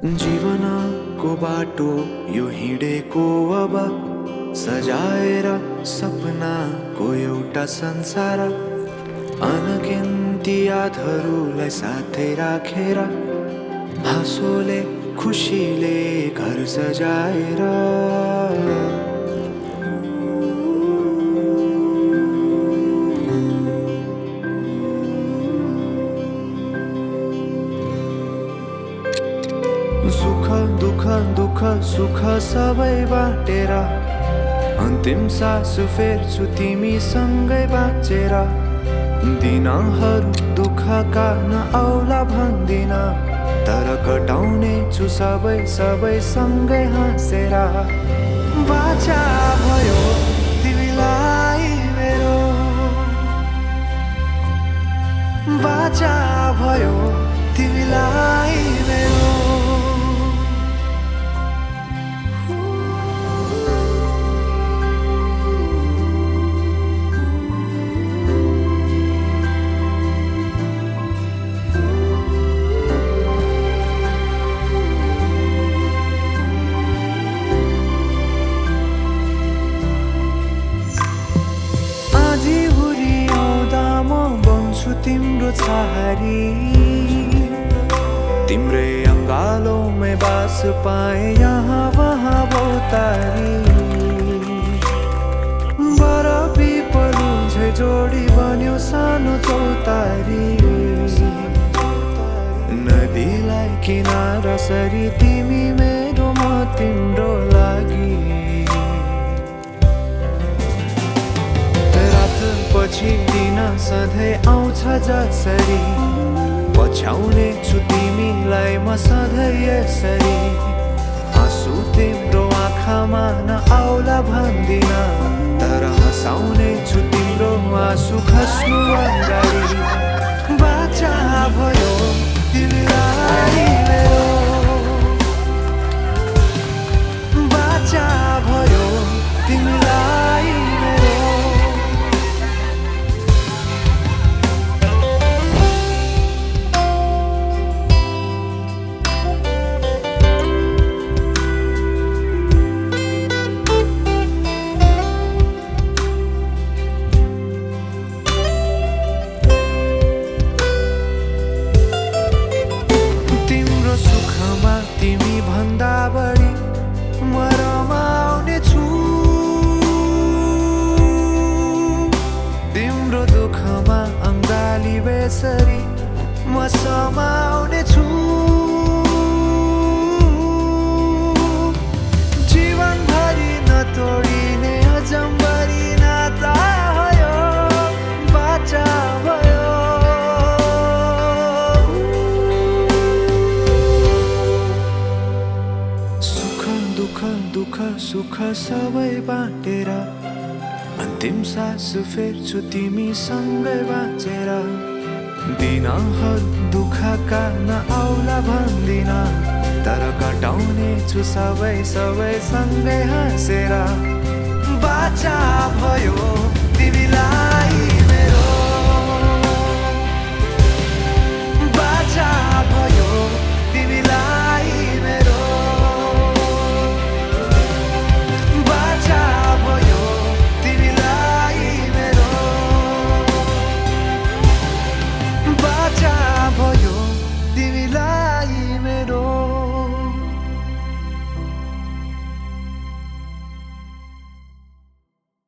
जीवनको बाटो यो हिँडेको अब सजाएर सपनाको एउटा संसार अनगिन्ती यादहरूलाई साथै राखेर हाँसोले खुसीले घर सजाएर सुख दुख सुख सबै बाटेर अन्तिम सास फेर्छु तिमीसँगै बाँचेर दिनहरू दुःखका नआउला भन्दिन तर कटाउने छु सबै सँगै हाँसेर बाचा भयो तिमीलाई मेरो बाचा भयो तिमीलाई मेरो तिम्रो छहारी तिम्रै अङ्गालोमै बास पाए यहाँ वहाँ बहुतारी बर पिपलु झै जोडी बन्यो सानो चौतारी नदीलाई किनारा सरी तिमी मेरो म तिम्रो लागि पछि दिन सधैँ आउँछ जसरी पछ्याउने छु तिमीलाई म सधैँ यसरी आँसु तिम्रो आँखामा नआउला भन्दिन तर हँसाउने छु तिम्रो आँसु खस्नु अगाडि बाचा भयो तिमीलाई मेरो बाचा भयो तिमीलाई मेरो तिमी भन्दा बढी म रमाउने छु तिम्रो दुःखमा अङ्गाली बेसरी म समाउने छु जीवनभरि नतोडिने अजम्बरी नाता भयो बाचा भयो दुःख सुख सबै बाटेर अन्तिम सास फेर्छु तिमीसँगै बाँचेर दिनहरू दुःखका नआउला भन्दिन तर कटाउने छु सबै सँगै हाँसेर बाचा भयो तिमीलाई